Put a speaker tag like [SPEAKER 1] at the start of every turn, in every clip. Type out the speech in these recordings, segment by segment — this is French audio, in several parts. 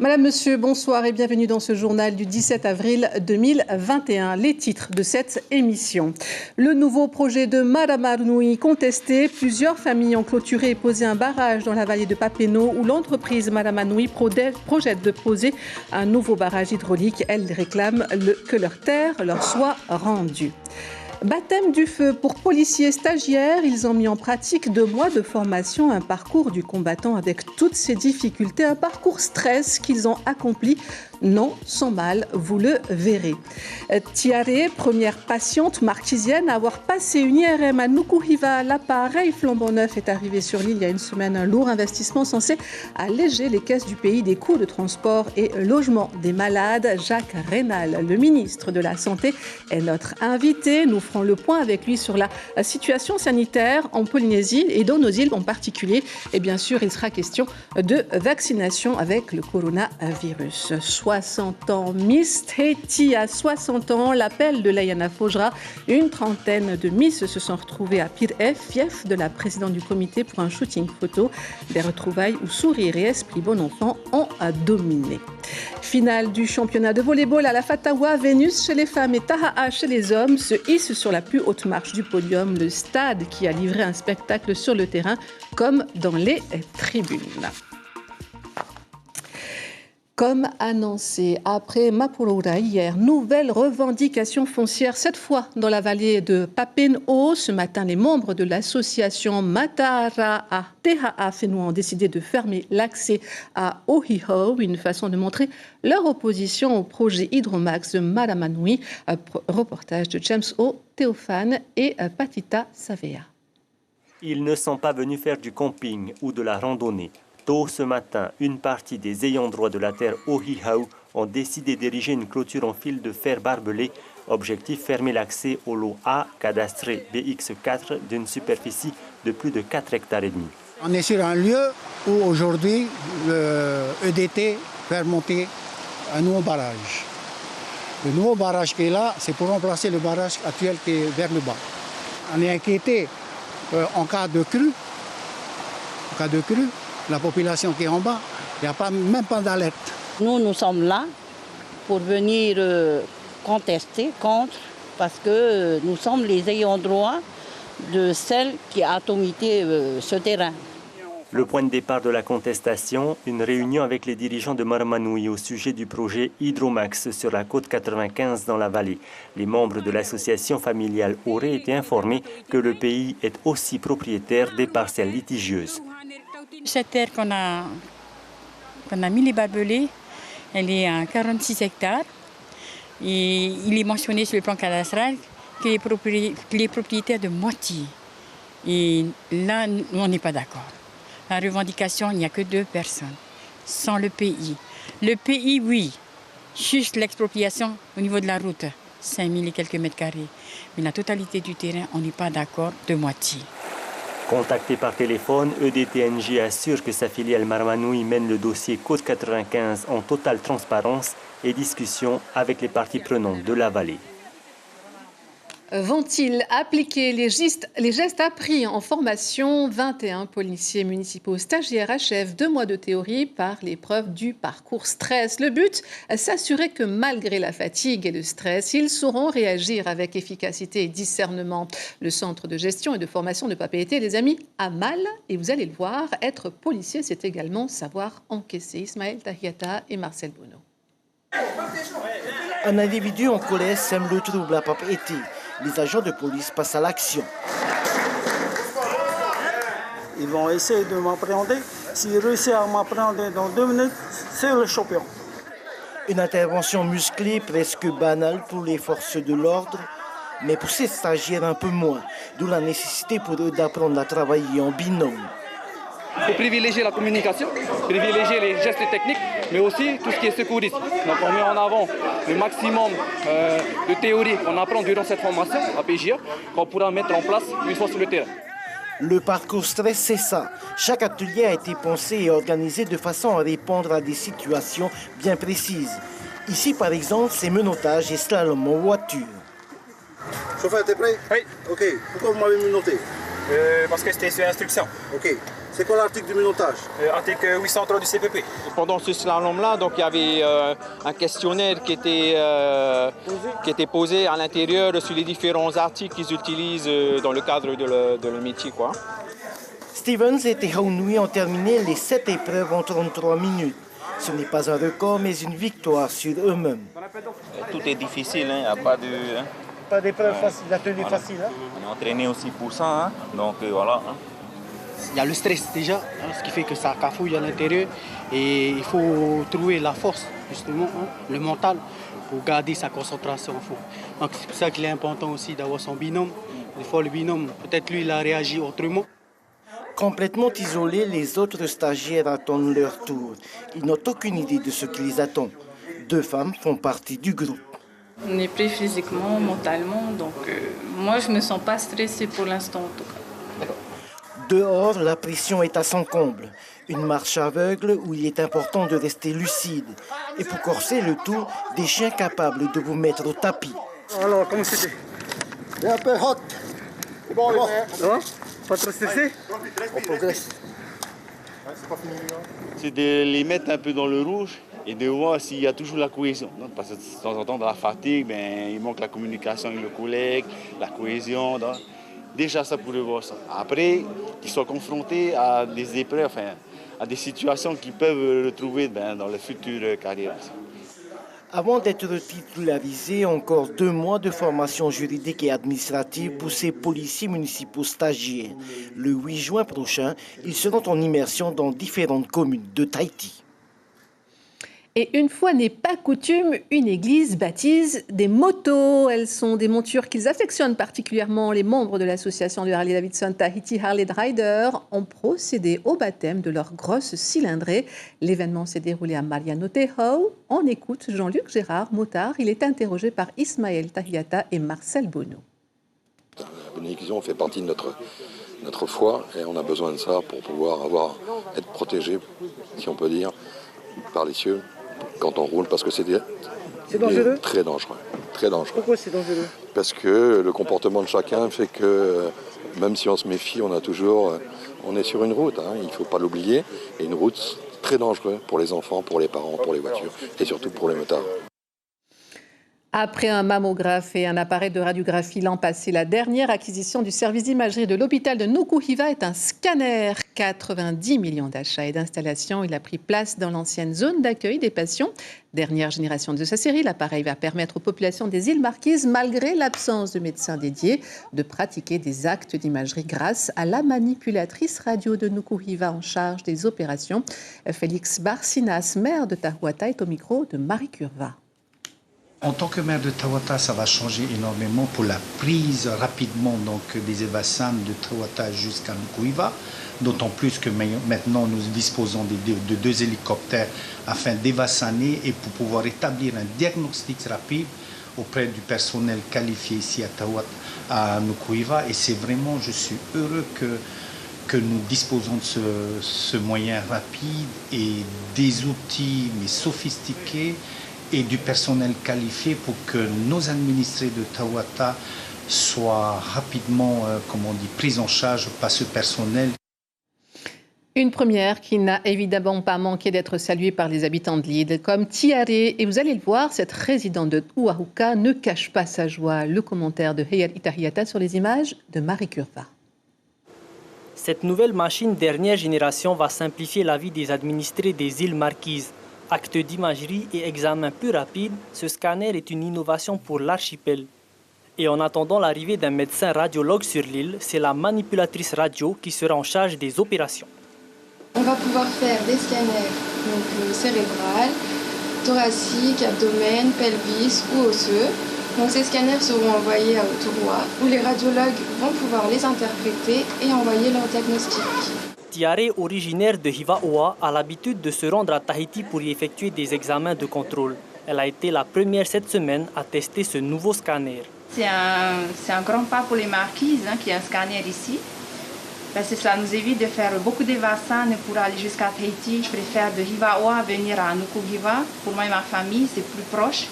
[SPEAKER 1] Madame, Monsieur, bonsoir et bienvenue dans ce journal du 17 avril 2021. Les titres de cette émission. Le nouveau projet de Maramanui contesté. Plusieurs familles ont clôturé et posé un barrage dans la vallée de Papeno où l'entreprise Maramanui projette de poser un nouveau barrage hydraulique. Elles réclament que leur terre leur soit rendue. Baptême du feu pour policiers stagiaires, ils ont mis en pratique 2 mois de formation, un parcours du combattant avec toutes ses difficultés, un parcours stress qu'ils ont accompli, non sans mal, vous le verrez. Tiare, première patiente marquisienne à avoir passé une IRM à Nukuhiva, l'appareil flambant neuf est arrivé sur l'île il y a une semaine, un lourd investissement censé alléger les caisses du pays des coûts de transport et logement des malades. Jacques Rénal, le ministre de la Santé, est notre invité. Nous ferons le point avec lui sur la situation sanitaire en Polynésie et dans nos îles en particulier. Et bien sûr, il sera question de vaccination avec le coronavirus. 60 ans, Miss Tahiti à 60 ans, l'appel de Layana Fojra. Une trentaine de Miss se sont retrouvées à Pire-F, fief de la présidente du comité pour un shooting photo. Des retrouvailles où sourire et esprit bon enfant ont dominé. Finale du championnat de volleyball à la Fatawa, Vénus chez les femmes et Taha'a chez les hommes se hissent sur la plus haute marche du podium, le stade qui a livré un spectacle sur le terrain comme dans les tribunes. Comme annoncé après Mapurura hier, nouvelle revendication foncière, cette fois dans la vallée de Papeno. Ce matin, les membres de l'association Matara'a Teha'a Whenua ont décidé de fermer l'accès à Ohiho, une façon de montrer leur opposition au projet Hydromax de Maramanui. Reportage de James O. Théophane et Patita Savea.
[SPEAKER 2] Ils ne sont pas venus faire du camping ou de la randonnée. Tôt ce matin, une partie des ayants droit de la terre Ohiho ont décidé d'ériger une clôture en fil de fer barbelé. Objectif, fermer l'accès au lot A, cadastré BX4, d'une superficie de plus de 4 hectares et demi.
[SPEAKER 3] On est sur un lieu où aujourd'hui le EDT fait monter un nouveau barrage. Le nouveau barrage qui est là, c'est pour remplacer le barrage actuel qui est vers le bas. On est inquiété en cas de crue. En cas de crue, la population qui est en bas, il n'y a même pas d'alerte.
[SPEAKER 4] Nous sommes là pour venir contester contre, parce que nous sommes les ayants droit de celle qui a atomisé ce terrain.
[SPEAKER 2] Le point de départ de la contestation, une réunion avec les dirigeants de Maramanui au sujet du projet Hydromax sur la côte 95 dans la vallée. Les membres de l'association familiale auraient été informés que le pays est aussi propriétaire des parcelles litigieuses.
[SPEAKER 5] Cette terre qu'on a mis les barbelés, elle est à 46 hectares. Et il est mentionné sur le plan cadastral qu'il est propriétaire de moitié. Et là, nous, on n'est pas d'accord. La revendication, il n'y a que 2 personnes, sans le pays. Le pays, oui, juste l'expropriation au niveau de la route, 5000 et quelques mètres carrés. Mais la totalité du terrain, on n'est pas d'accord de moitié.
[SPEAKER 2] Contacté par téléphone, EDTNG assure que sa filiale Maramanui mène le dossier Côte 95 en totale transparence et discussion avec les parties prenantes de la vallée.
[SPEAKER 1] Vont-ils appliquer les gestes appris en formation? 21 policiers municipaux stagiaires achèvent 2 mois de théorie par l'épreuve du parcours stress. Le but, s'assurer que malgré la fatigue et le stress, ils sauront réagir avec efficacité et discernement. Le centre de gestion et de formation de Papeete les a mis à mal. Et vous allez le voir, être policier, c'est également savoir encaisser. Ismaël Tahiata et Marcel Bono.
[SPEAKER 6] Un individu en colère sème le trouble à Papeete. Les agents de police passent à l'action.
[SPEAKER 7] Ils vont essayer de m'appréhender. S'ils réussissent à m'appréhender dans 2 minutes, c'est le champion.
[SPEAKER 6] Une intervention musclée, presque banale pour les forces de l'ordre, mais pour ces stagiaires un peu moins, d'où la nécessité pour eux d'apprendre à travailler en binôme.
[SPEAKER 8] Il faut privilégier la communication, privilégier les gestes techniques, mais aussi tout ce qui est secourisme. Donc on met en avant le maximum de théorie qu'on apprend durant cette formation à PJA, qu'on pourra mettre en place une fois sur le terrain.
[SPEAKER 6] Le parcours stress, c'est ça. Chaque atelier a été pensé et organisé de façon à répondre à des situations bien précises. Ici, par exemple, c'est menottage et slalom en voiture.
[SPEAKER 9] Chauffeur, t'es prêt?
[SPEAKER 8] Oui.
[SPEAKER 9] Ok. Pourquoi vous m'avez menotté?
[SPEAKER 8] Parce que c'était sur instruction.
[SPEAKER 9] Ok. C'est quoi l'article du minotage?
[SPEAKER 10] Article 803 du CPP.
[SPEAKER 11] Pendant ce slalom-là, donc il y avait un questionnaire qui était posé à l'intérieur sur les différents articles qu'ils utilisent dans le cadre de leur métier, quoi.
[SPEAKER 6] Stevens et Haunui ont terminé les 7 épreuves en 33 minutes. Ce n'est pas un record, mais une victoire sur eux-mêmes.
[SPEAKER 12] Tout est difficile, il n'y a pas de...
[SPEAKER 6] Pas d'épreuve facile, la tenue facile.
[SPEAKER 12] On est entraîné aussi pour ça, donc voilà.
[SPEAKER 13] Il y a le stress déjà, ce qui fait que ça cafouille à l'intérieur. Et il faut trouver la force, justement, le mental, pour garder sa concentration. Donc c'est pour ça qu'il est important aussi d'avoir son binôme. Des fois, le binôme, peut-être lui, il a réagi autrement.
[SPEAKER 6] Complètement isolés, les autres stagiaires attendent leur tour. Ils n'ont aucune idée de ce qui les attend. 2 femmes font partie du groupe.
[SPEAKER 14] On est prêt physiquement, mentalement, donc moi je ne me sens pas stressée pour l'instant en tout cas.
[SPEAKER 6] Dehors, la pression est à son comble. Une marche aveugle où il est important de rester lucide. Et pour corser le tout, des chiens capables de vous mettre au tapis.
[SPEAKER 9] Alors, comment c'était? C'est un peu hot. C'est bon, ça va? Pas trop stressé? On progresse.
[SPEAKER 15] C'est de les mettre un peu dans le rouge et de voir s'il y a toujours la cohésion. Parce que de temps en temps, dans la fatigue, il manque la communication avec le collègue, la cohésion. Déjà, ça pourrait voir ça. Après, qu'ils soient confrontés à des épreuves, à des situations qu'ils peuvent retrouver dans leur future carrière.
[SPEAKER 6] Avant d'être titularisés, encore 2 mois de formation juridique et administrative pour ces policiers municipaux stagiaires. Le 8 juin prochain, ils seront en immersion dans différentes communes de Tahiti.
[SPEAKER 1] Et une fois n'est pas coutume, une église baptise des motos. Elles sont des montures qu'ils affectionnent particulièrement. Les membres de l'association de Harley-Davidson Tahiti Harley Rider ont procédé au baptême de leur grosse cylindrée. L'événement s'est déroulé à Mariano Teho. On écoute Jean-Luc Gérard, motard. Il est interrogé par Ismaël Tahiata et Marcel Bono.
[SPEAKER 16] La bénédiction fait partie de notre foi et on a besoin de ça pour pouvoir être protégé, si on peut dire, par les cieux. Quand on roule, parce que c'est
[SPEAKER 6] dangereux?
[SPEAKER 16] Très dangereux, très dangereux.
[SPEAKER 6] Pourquoi c'est dangereux?
[SPEAKER 16] Parce que le comportement de chacun fait que, même si on se méfie, on est sur une route, il ne faut pas l'oublier, et une route très dangereuse pour les enfants, pour les parents, pour les voitures, et surtout pour les motards.
[SPEAKER 1] Après un mammographe et un appareil de radiographie l'an passé, la dernière acquisition du service d'imagerie de l'hôpital de Nukuhiva est un scanner. 90 millions d'achats et d'installations. Il a pris place dans l'ancienne zone d'accueil des patients. Dernière génération de sa série, l'appareil va permettre aux populations des îles Marquises, malgré l'absence de médecins dédiés, de pratiquer des actes d'imagerie grâce à la manipulatrice radio de Nukuhiva en charge des opérations. Félix Barcinas, maire de Tahuata, est au micro de Marie Curva.
[SPEAKER 17] En tant que maire de Tahuata, ça va changer énormément pour la prise rapidement des bassins de Tahuata jusqu'à Nukuhiva. D'autant plus que maintenant nous disposons de 2 hélicoptères afin d'évassaner et pour pouvoir établir un diagnostic rapide auprès du personnel qualifié ici à Tahuata, à Nukuhiva. Et c'est vraiment, je suis heureux que nous disposons de ce moyen rapide et des outils mais sophistiqués et du personnel qualifié pour que nos administrés de Tahuata soient rapidement, pris en charge par ce personnel.
[SPEAKER 1] Une première qui n'a évidemment pas manqué d'être saluée par les habitants de l'île, comme Tiare. Et vous allez le voir, cette résidente de Uahuka ne cache pas sa joie. Le commentaire de Heyal Itahiata sur les images de Marie Curva.
[SPEAKER 18] Cette nouvelle machine dernière génération va simplifier la vie des administrés des îles Marquises. Acte d'imagerie et examen plus rapide, ce scanner est une innovation pour l'archipel. Et en attendant l'arrivée d'un médecin radiologue sur l'île, c'est la manipulatrice radio qui sera en charge des opérations.
[SPEAKER 19] On va pouvoir faire des scanners cérébral, thoracique, abdomen, pelvis ou osseux. Donc ces scanners seront envoyés à Oturua où les radiologues vont pouvoir les interpréter et envoyer leur diagnostic.
[SPEAKER 18] Tiare, originaire de Hivaoa, a l'habitude de se rendre à Tahiti pour y effectuer des examens de contrôle. Elle a été la première cette semaine à tester ce nouveau scanner.
[SPEAKER 20] C'est un grand pas pour les Marquises qu'il y ait un scanner ici. Parce que cela nous évite de faire beaucoup d'évassans pour aller jusqu'à Tahiti. Je préfère de Hivaoa venir à Nukuhiva. Pour moi et ma famille, c'est plus proche.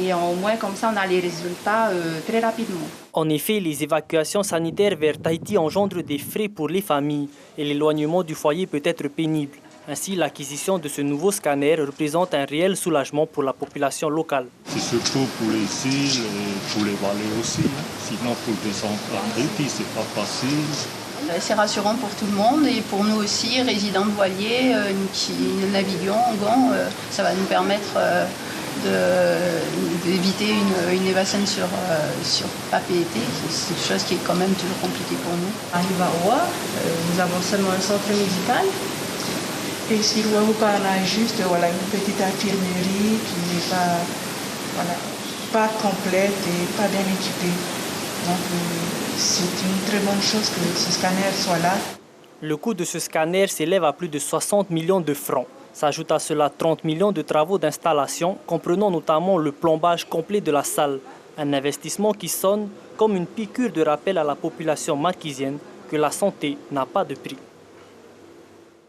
[SPEAKER 20] Et au moins, comme ça, on a les résultats très rapidement.
[SPEAKER 18] En effet, les évacuations sanitaires vers Tahiti engendrent des frais pour les familles et l'éloignement du foyer peut être pénible. Ainsi, l'acquisition de ce nouveau scanner représente un réel soulagement pour la population locale.
[SPEAKER 21] C'est surtout pour les îles et pour les vallées aussi. Sinon, pour descendre à Tahiti, c'est pas facile.
[SPEAKER 22] C'est rassurant pour tout le monde et pour nous aussi, résidents de voiliers qui naviguons en gants, ça va nous permettre d'éviter une évasion sur Papeete. C'est une chose qui est quand même toujours compliquée pour nous.
[SPEAKER 23] Arrive à Oa, nous avons seulement un centre médical. Et sur Wahupa, on a juste une petite infirmerie qui n'est pas complète et pas bien équipée. Donc c'est une très bonne chose que ce scanner soit là.
[SPEAKER 18] Le coût de ce scanner s'élève à plus de 60 millions de francs. S'ajoute à cela 30 millions de travaux d'installation, comprenant notamment le plombage complet de la salle. Un investissement qui sonne comme une piqûre de rappel à la population marquisienne que la santé n'a pas de prix.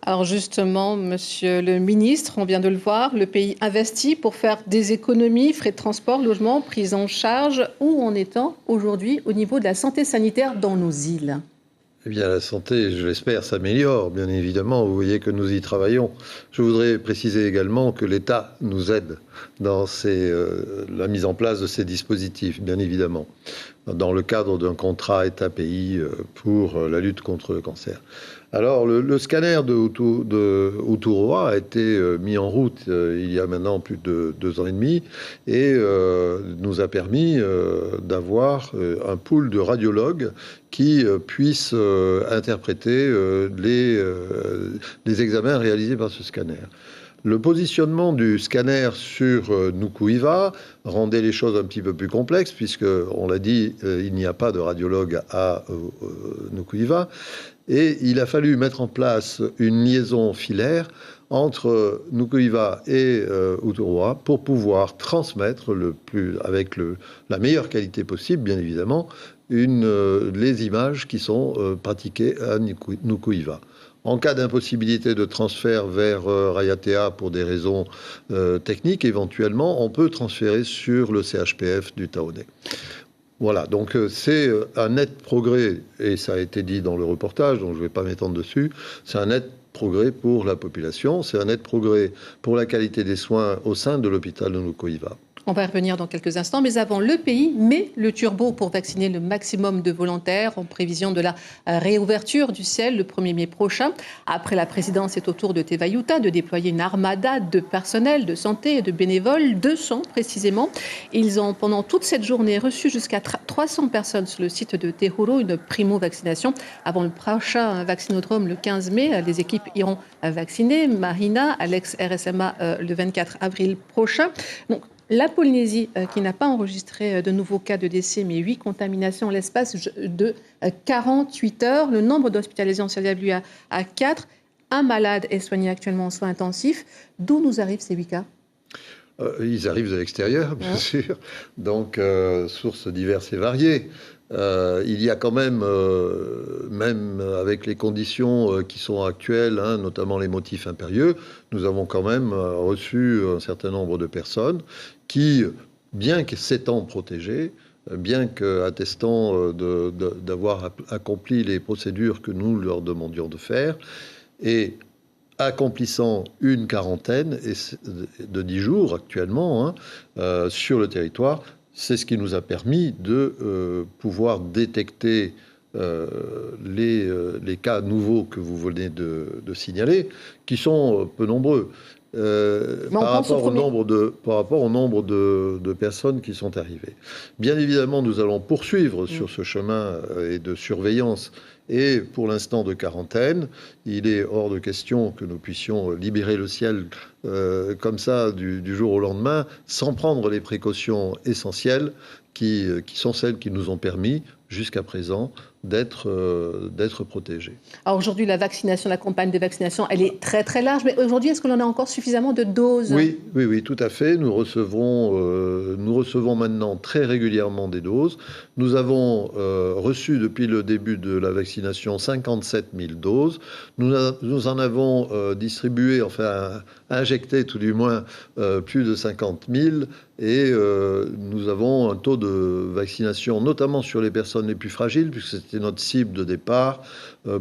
[SPEAKER 1] Alors justement, monsieur le ministre, on vient de le voir, le pays investit pour faire des économies, frais de transport, logement, prise en charge. Où en est-on aujourd'hui au niveau de la santé sanitaire dans nos îles ?
[SPEAKER 24] Eh bien, la santé, je l'espère, s'améliore, bien évidemment. Vous voyez que nous y travaillons. Je voudrais préciser également que l'État nous aide dans la mise en place de ces dispositifs, bien évidemment, dans le cadre d'un contrat État-pays pour la lutte contre le cancer. Alors, le scanner de Uturoa a été mis en route il y a maintenant plus de 2 ans et demi et nous a permis d'avoir un pool de radiologues qui puissent interpréter les examens réalisés par ce scanner. Le positionnement du scanner sur Nuku'iva rendait les choses un petit peu plus complexes puisque, on l'a dit, il n'y a pas de radiologue à Nuku'iva. Et il a fallu mettre en place une liaison filaire entre Nuku'iva et Uturoa pour pouvoir transmettre avec la meilleure qualité possible, bien évidemment, les images qui sont pratiquées à Nuku'iva. En cas d'impossibilité de transfert vers Raiatea pour des raisons techniques, éventuellement, on peut transférer sur le CHPF du Taonais. Voilà, donc c'est un net progrès, et ça a été dit dans le reportage, donc je ne vais pas m'étendre dessus, c'est un net progrès pour la population, c'est un net progrès pour la qualité des soins au sein de l'hôpital de Nuku'iva.
[SPEAKER 1] On va y revenir dans quelques instants, mais avant, le pays met le turbo pour vacciner le maximum de volontaires en prévision de la réouverture du ciel le 1er mai prochain. Après la présidence, c'est au tour de Tevayuta de déployer une armada de personnel, de santé et de bénévoles, 200 précisément. Ils ont, pendant toute cette journée, reçu jusqu'à 300 personnes sur le site de Tehoro, une primo-vaccination. Avant le prochain vaccinodrome le 15 mai, les équipes iront vacciner Marina, Alex RSMA le 24 avril prochain. Donc, la Polynésie, qui n'a pas enregistré de nouveaux cas de décès, mais 8 contaminations en l'espace de 48 heures. Le nombre d'hospitalisés en s'établit à 4. Un malade est soigné actuellement en soins intensifs. D'où nous arrivent ces 8 cas ?
[SPEAKER 24] Ils arrivent de l'extérieur, bien sûr. Donc, sources diverses et variées. Il y a quand même avec les conditions qui sont actuelles, notamment les motifs impérieux, nous avons quand même reçu un certain nombre de personnes qui, bien que s'étant protégées, bien qu'attestant d'avoir accompli les procédures que nous leur demandions de faire, et accomplissant une quarantaine de 10 jours actuellement sur le territoire, c'est ce qui nous a permis de pouvoir détecter les cas nouveaux que vous venez de signaler, qui sont peu nombreux par rapport au nombre de personnes qui sont arrivées. Bien évidemment, nous allons poursuivre sur ce chemin et de surveillance et pour l'instant de quarantaine. Il est hors de question que nous puissions libérer le ciel comme ça du jour au lendemain sans prendre les précautions essentielles qui sont celles qui nous ont permis jusqu'à présent d'être protégés.
[SPEAKER 1] Alors aujourd'hui, la vaccination, la campagne de vaccination, elle est très très large, mais aujourd'hui, est-ce que l'on a encore suffisamment de doses ?
[SPEAKER 24] Oui, tout à fait. Nous recevons maintenant très régulièrement des doses. Nous avons reçu depuis le début de la vaccination vaccination 57 000 doses. Nous en avons distribué, injecté tout du moins plus de 50 000 et nous avons un taux de vaccination, notamment sur les personnes les plus fragiles, puisque c'était notre cible de départ.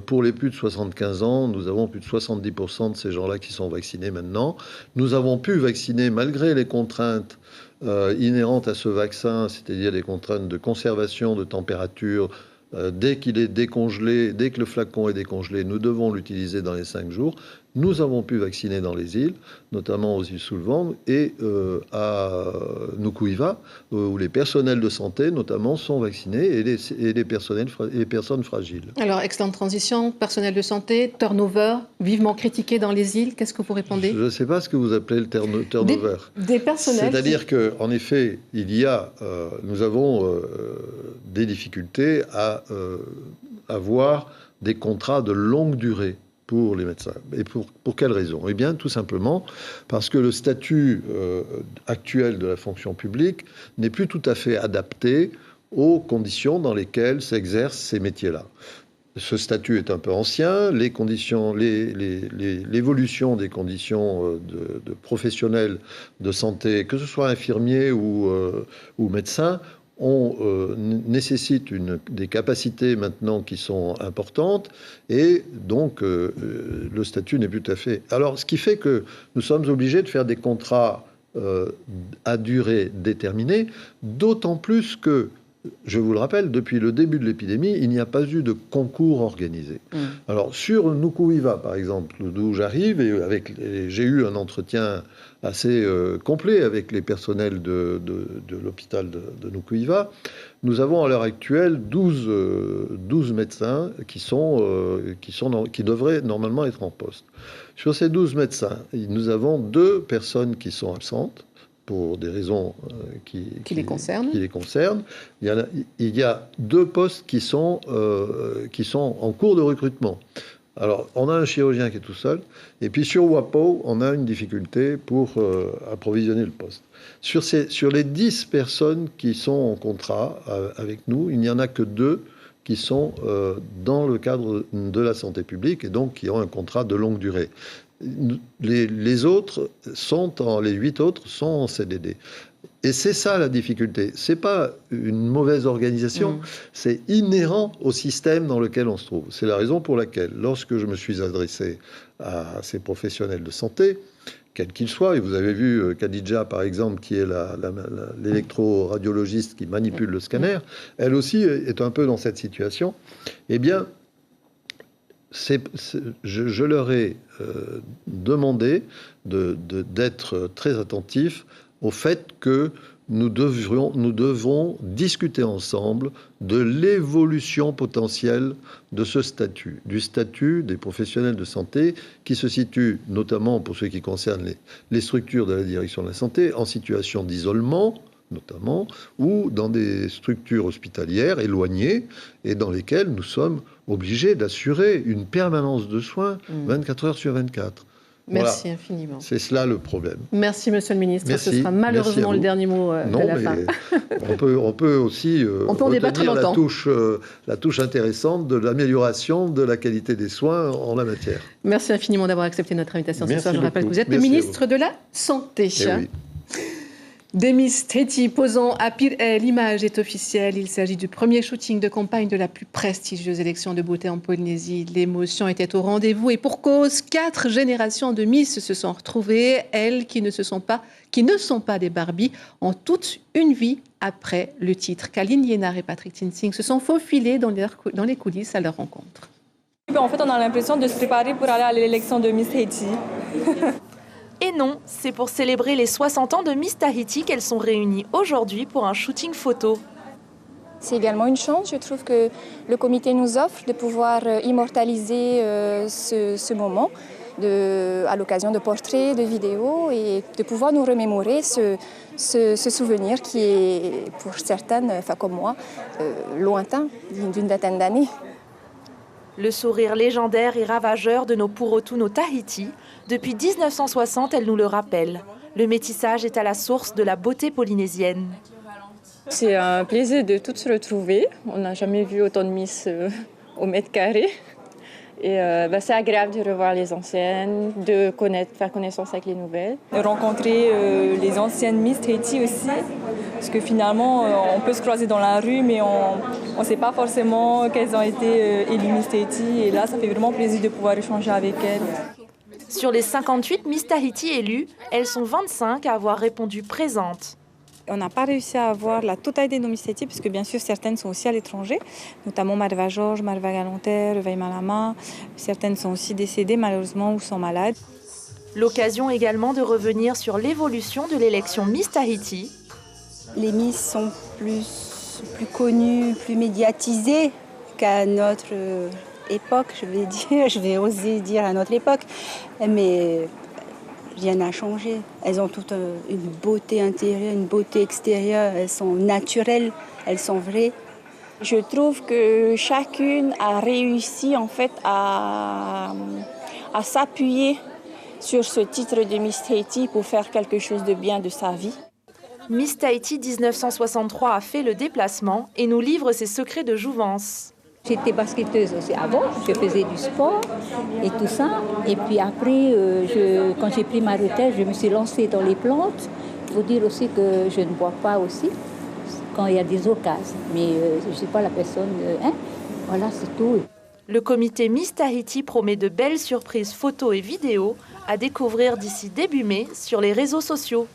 [SPEAKER 24] Pour les plus de 75 ans, nous avons plus de 70% de ces gens-là qui sont vaccinés maintenant. Nous avons pu vacciner malgré les contraintes inhérentes à ce vaccin, c'est-à-dire des contraintes de conservation de température. Dès qu'il est décongelé, dès que le flacon est décongelé, nous devons l'utiliser dans les 5 jours. Nous avons pu vacciner dans les îles, notamment aux îles Soulevang et à Nukuiva, où les personnels de santé, notamment, sont vaccinés et les personnes fragiles.
[SPEAKER 1] Alors, excellente transition, personnel de santé, turnover, vivement critiqué dans les îles. Qu'est-ce que vous répondez ?
[SPEAKER 24] Je ne sais pas ce que vous appelez le turnover.
[SPEAKER 1] Des personnels.
[SPEAKER 24] C'est-à-dire qu'en effet, nous avons des difficultés à avoir des contrats de longue durée pour les médecins. Et pour quelle raison ? Eh bien, tout simplement parce que le statut actuel de la fonction publique n'est plus tout à fait adapté aux conditions dans lesquelles s'exercent ces métiers-là. Ce statut est un peu ancien, l'évolution des conditions de professionnels de santé, que ce soit infirmiers ou médecins, nécessite des capacités maintenant qui sont importantes et donc le statut n'est plus tout à fait... Alors, ce qui fait que nous sommes obligés de faire des contrats à durée déterminée, d'autant plus que, je vous le rappelle, depuis le début de l'épidémie, il n'y a pas eu de concours organisé. Alors, sur Nukuiva, par exemple, d'où j'arrive, et j'ai eu un entretien assez complet avec les personnels de l'hôpital de Nukuiva, nous avons à l'heure actuelle 12 médecins qui devraient normalement être en poste. Sur ces 12 médecins, nous avons 2 personnes qui sont absentes, pour des raisons qui les concernent. Il y a 2 postes qui sont en cours de recrutement. Alors, on a un chirurgien qui est tout seul, et puis sur WAPO, on a une difficulté pour approvisionner le poste. Sur les 10 personnes qui sont en contrat avec nous, il n'y en a que 2 qui sont dans le cadre de la santé publique, et donc qui ont un contrat de longue durée. Les autres les 8 autres sont en CDD. Et c'est ça la difficulté. C'est pas une mauvaise organisation, c'est inhérent au système dans lequel on se trouve. C'est la raison pour laquelle, lorsque je me suis adressé à ces professionnels de santé, quels qu'ils soient, et vous avez vu Khadija, par exemple, qui est l'électroradiologiste qui manipule le scanner, elle aussi est un peu dans cette situation, eh bien, je leur ai demandé d'être très attentifs au fait que nous devons discuter ensemble de l'évolution potentielle de ce statut, du statut des professionnels de santé qui se situent, notamment pour ce qui concerne les structures de la direction de la santé, en situation d'isolement, notamment, ou dans des structures hospitalières éloignées et dans lesquelles nous sommes obligés d'assurer une permanence de soins 24 heures sur 24.
[SPEAKER 1] Merci infiniment.
[SPEAKER 24] C'est cela le problème.
[SPEAKER 1] Merci, Monsieur le Ministre. Merci. Ce sera malheureusement le dernier mot de la fin.
[SPEAKER 24] On peut aussi
[SPEAKER 1] en débattre longtemps.
[SPEAKER 24] La touche intéressante de l'amélioration de la qualité des soins en la matière.
[SPEAKER 1] Merci infiniment d'avoir accepté notre invitation ce soir. Je rappelle que vous êtes le ministre de la Santé. Oui. Demis Teti posant à Pir El, l'image est officielle. Il s'agit du premier shooting de campagne de la plus prestigieuse élection de beauté en Polynésie. L'émotion était au rendez-vous et pour cause, 4 générations de Miss se sont retrouvées. Elles qui ne sont pas des Barbies ont toute une vie après le titre. Kaline Liénard et Patrick Tinsing se sont faufilés dans les coulisses à leur rencontre.
[SPEAKER 2] En fait, on a l'impression de se préparer pour aller à l'élection de Miss Haiti.
[SPEAKER 3] Et non, c'est pour célébrer les 60 ans de Miss Tahiti qu'elles sont réunies aujourd'hui pour un shooting photo.
[SPEAKER 4] C'est également une chance, je trouve, que le comité nous offre de pouvoir immortaliser ce moment à l'occasion de portraits, de vidéos et de pouvoir nous remémorer ce souvenir qui est, pour certaines, comme moi, lointain, d'une vingtaine d'années.
[SPEAKER 3] Le sourire légendaire et ravageur de nos Purotuno Tahiti, depuis 1960, elle nous le rappelle. Le métissage est à la source de la beauté polynésienne.
[SPEAKER 2] C'est un plaisir de toutes se retrouver. On n'a jamais vu autant de Miss au mètre carré. Et c'est agréable de revoir les anciennes, de faire connaissance avec les nouvelles. Rencontrer les anciennes Miss Tahiti aussi, parce que finalement, on peut se croiser dans la rue, mais on ne sait pas forcément qu'elles ont été élues Miss Tahiti. Et là, ça fait vraiment plaisir de pouvoir échanger avec elles.
[SPEAKER 3] Sur les 58 Miss Tahiti élues, elles sont 25 à avoir répondu présentes.
[SPEAKER 2] On n'a pas réussi à avoir la totalité de nos Miss Tahiti, parce que bien sûr, certaines sont aussi à l'étranger, notamment Marva Georges, Marva Galanter, Veille Malama. Certaines sont aussi décédées malheureusement ou sont malades.
[SPEAKER 3] L'occasion également de revenir sur l'évolution de l'élection Miss Tahiti.
[SPEAKER 5] Les Miss sont plus connues, plus médiatisées qu'à notre époque, je vais oser dire à notre époque, mais rien n'a changé. Elles ont toutes une beauté intérieure, une beauté extérieure. Elles sont naturelles, elles sont vraies.
[SPEAKER 2] Je trouve que chacune a réussi en fait à s'appuyer sur ce titre de Miss Tahiti pour faire quelque chose de bien de sa vie.
[SPEAKER 3] Miss Tahiti 1963 a fait le déplacement et nous livre ses secrets de jouvence.
[SPEAKER 7] J'étais basketteuse aussi avant, je faisais du sport et tout ça. Et puis après, quand j'ai pris ma retraite, je me suis lancée dans les plantes. Il faut dire aussi que je ne bois pas aussi quand il y a des occasions. Mais je ne suis pas la personne... Voilà, c'est tout.
[SPEAKER 3] Le comité Miss Tahiti promet de belles surprises photos et vidéos à découvrir d'ici début mai sur les réseaux sociaux.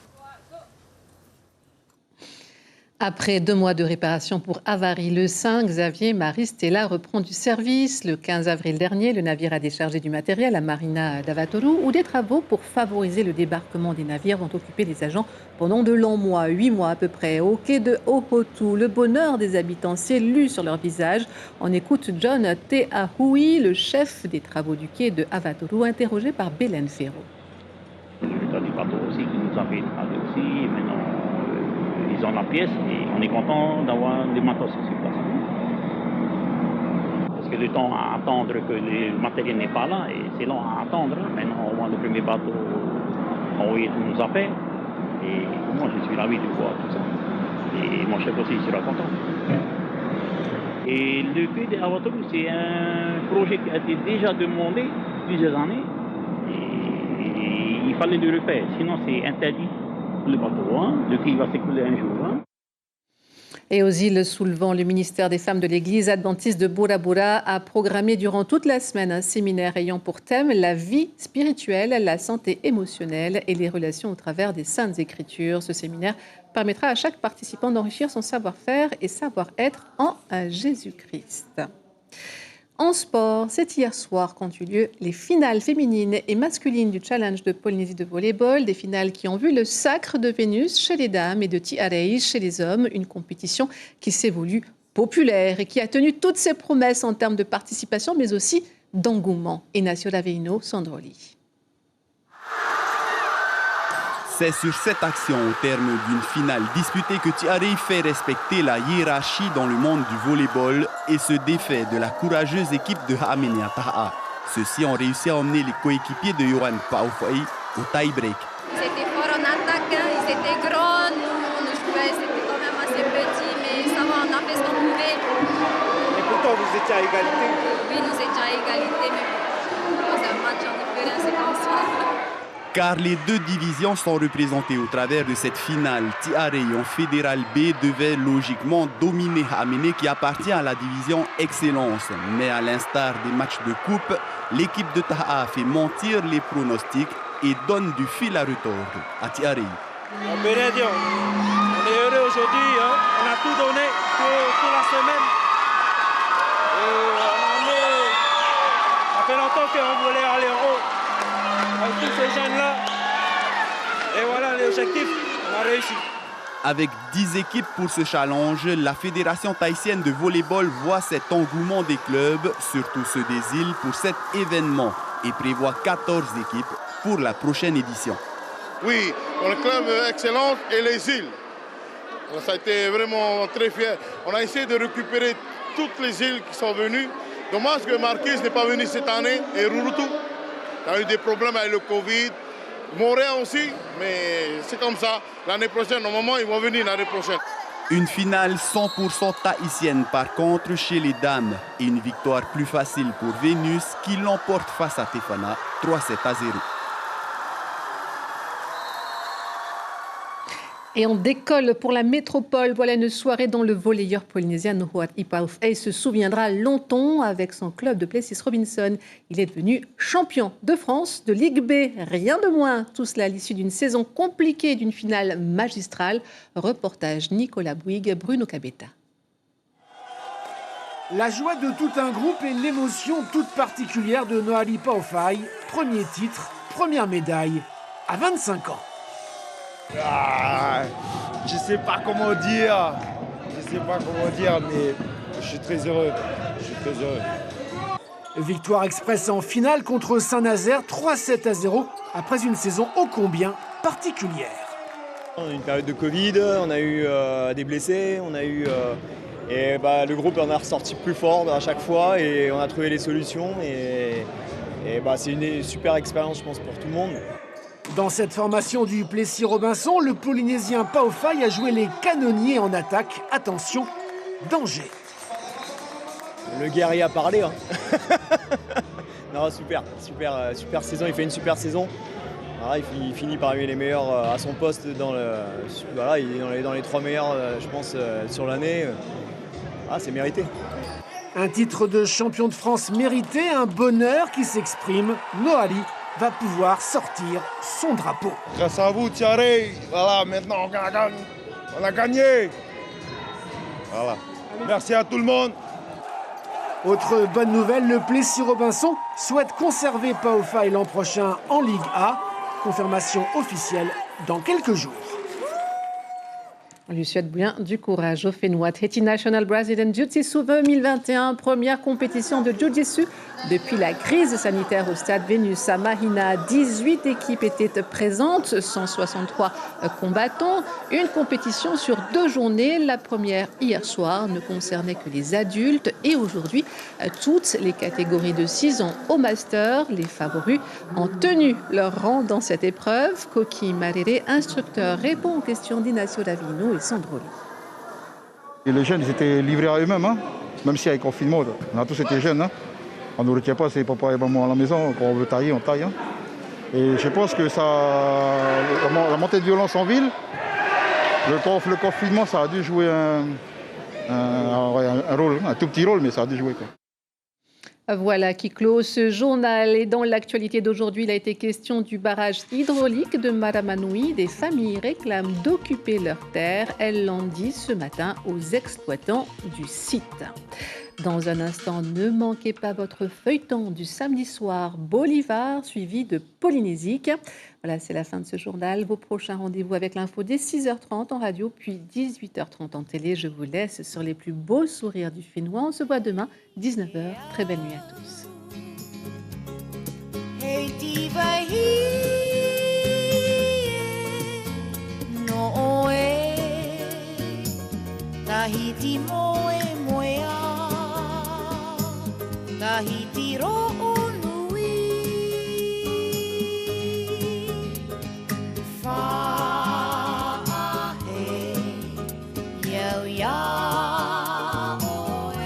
[SPEAKER 1] Après 2 mois de réparation pour avarie, le Saint-Xavier Maristella reprend du service. Le 15 avril dernier, le navire a déchargé du matériel à Marina d'Avatoru, où des travaux pour favoriser le débarquement des navires vont occuper les agents pendant de longs mois, 8 mois à peu près. Au quai de Hohotu, le bonheur des habitants s'est lu sur leur visage. On écoute John Teahui, le chef des travaux du quai de Avatoru, interrogé par Belen Ferro.
[SPEAKER 8] Le du bateau aussi qui nous a fait travailler aussi. Maintenant, ils ont la pièce et on est content d'avoir des matos sur place. Parce que le temps à attendre que le matériel n'est pas là, et c'est long à attendre. Maintenant, au moins, le premier bateau envoyé nous a fait. Et moi, je suis ravi de voir tout ça. Et mon chef aussi sera content. Et le quai d'Avatoru, c'est un projet qui a été déjà demandé plusieurs années. Et il fallait le refaire, sinon c'est interdit. Le bateau, le quai va s'écouler un jour.
[SPEAKER 1] Et aux îles sous le vent, le ministère des Femmes de l'Église adventiste de Bora Bora a programmé durant toute la semaine un séminaire ayant pour thème la vie spirituelle, la santé émotionnelle et les relations au travers des Saintes Écritures. Ce séminaire permettra à chaque participant d'enrichir son savoir-faire et savoir-être en Jésus-Christ. En sport, c'est hier soir qu'ont eu lieu les finales féminines et masculines du Challenge de Polynésie de volleyball, des finales qui ont vu le sacre de Vénus chez les dames et de Tiareis chez les hommes, une compétition qui s'est voulue populaire et qui a tenu toutes ses promesses en termes de participation, mais aussi d'engouement. Ignacio Laveino, Sandroli.
[SPEAKER 10] C'est sur cette action au terme d'une finale disputée que Tiarei fait respecter la hiérarchie dans le monde du volleyball et se défait de la courageuse équipe de Hamenea Taha. Ceux-ci ont réussi à emmener les coéquipiers de Yohan Paufai au tie-break.
[SPEAKER 25] Ils étaient forts en attaque, ils étaient grands, nous on jouait, c'était quand même assez petit, mais ça va, on a fait ce qu'on pouvait.
[SPEAKER 9] Et pourtant vous étiez à égalité?
[SPEAKER 25] Oui, nous étions à égalité, mais dans un match en différence, c'est comme ça.
[SPEAKER 10] Car les 2 divisions sont représentées au travers de cette finale. Tiarei en Fédéral B devait logiquement dominer Hamene qui appartient à la division Excellence. Mais à l'instar des matchs de coupe, l'équipe de Taha a fait mentir les pronostics et donne du fil à retordre à Tiarei.
[SPEAKER 9] On peut rien dire. On est heureux aujourd'hui. On a tout donné toute la semaine. Ça fait longtemps qu'on voulait aller en haut. Avec tous ces jeunes-là, et voilà l'objectif, on a réussi.
[SPEAKER 10] Avec 10 équipes pour ce challenge, la Fédération tahitienne de volleyball voit cet engouement des clubs, surtout ceux des îles, pour cet événement et prévoit 14 équipes pour la prochaine édition.
[SPEAKER 26] Oui, pour le club Excellence et les îles. Ça a été vraiment très fier. On a essayé de récupérer toutes les îles qui sont venues. Dommage que Marquise n'est pas venu cette année et Rurutu. Il y a eu des problèmes avec le Covid. Montréal aussi, mais c'est comme ça. L'année prochaine, normalement, ils vont venir l'année prochaine.
[SPEAKER 10] Une finale 100% tahitienne par contre chez les dames et une victoire plus facile pour Vénus qui l'emporte face à Tefana 3-7-0.
[SPEAKER 1] Et on décolle pour la métropole. Voilà une soirée dont le volleyeur polynésien Nohoat Ipau'e se souviendra longtemps avec son club de Plessis Robinson. Il est devenu champion de France de Ligue B. Rien de moins. Tout cela à l'issue d'une saison compliquée et d'une finale magistrale. Reportage Nicolas Bouygues, Bruno Cabetta.
[SPEAKER 6] La joie de tout un groupe et l'émotion toute particulière de Nohoat Ipau'e. Premier titre, première médaille à 25 ans.
[SPEAKER 11] Ah, je sais pas comment dire, mais je suis très heureux.
[SPEAKER 6] Victoire express en finale contre Saint-Nazaire, 3-7-0, après une saison ô combien particulière.
[SPEAKER 12] On a eu une période de Covid, on a eu des blessés, le groupe en a ressorti plus fort à chaque fois et on a trouvé les solutions et c'est une super expérience je pense pour tout le monde.
[SPEAKER 6] Dans cette formation du Plessis Robinson, le Polynésien Pau'e a joué les canonniers en attaque. Attention, danger.
[SPEAKER 12] Le guerrier a parlé. Hein. Non, super saison, il fait une super saison. Voilà, il finit parmi les meilleurs à son poste. Il est dans les 3 meilleurs, je pense, sur l'année. C'est mérité.
[SPEAKER 6] Un titre de champion de France mérité, un bonheur qui s'exprime. Nohoat va pouvoir sortir son drapeau.
[SPEAKER 11] Grâce à vous, Thierry, voilà, maintenant on a gagné. Voilà. Merci à tout le monde.
[SPEAKER 6] Autre bonne nouvelle, le Plessis Robinson souhaite conserver Pau'e l'an prochain en Ligue A. Confirmation officielle dans quelques jours.
[SPEAKER 1] On lui souhaite bien du courage au Fénois. Tahiti National Brazilian Jiu-Jitsu 2021, première compétition de Jiu-Jitsu depuis la crise sanitaire au stade Vénus à Mahina. 18 équipes étaient présentes, 163 combattants. Une compétition sur 2 journées. La première hier soir ne concernait que les adultes et aujourd'hui toutes les catégories de 6 ans au master. Les favoris ont tenu leur rang dans cette épreuve. Koki Marere, instructeur, répond aux questions d'Inacio Davino et Sandro.
[SPEAKER 13] Et les jeunes, ils étaient livrés à eux-mêmes, hein. Même s'il y a le confinement, on a tous été jeunes. Hein. On ne retient pas, c'est papa et maman à la maison, quand on veut tailler, on taille. Hein. Et je pense que la montée de violence en ville, le confinement, ça a dû jouer un rôle, un tout petit rôle, mais ça a dû jouer, quoi.
[SPEAKER 1] Voilà qui clôt ce journal. Et dans l'actualité d'aujourd'hui, il a été question du barrage hydraulique de Maramanui. Des familles réclament d'occuper leurs terres. Elles l'ont dit ce matin aux exploitants du site. Dans un instant, ne manquez pas votre feuilleton du samedi soir Bolivar, suivi de Polynésique. Voilà, c'est la fin de ce journal. Vos prochains rendez-vous avec l'info dès 6h30 en radio, puis 18h30 en télé. Je vous laisse sur les plus beaux sourires du Fénois. On se voit demain, 19h. Très belle nuit à tous.
[SPEAKER 14] Tahiti ro'o nui Fa'ahe Yau ya oe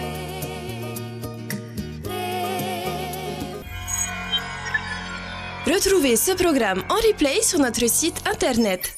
[SPEAKER 15] Retrouvez ce programme en replay sur notre site internet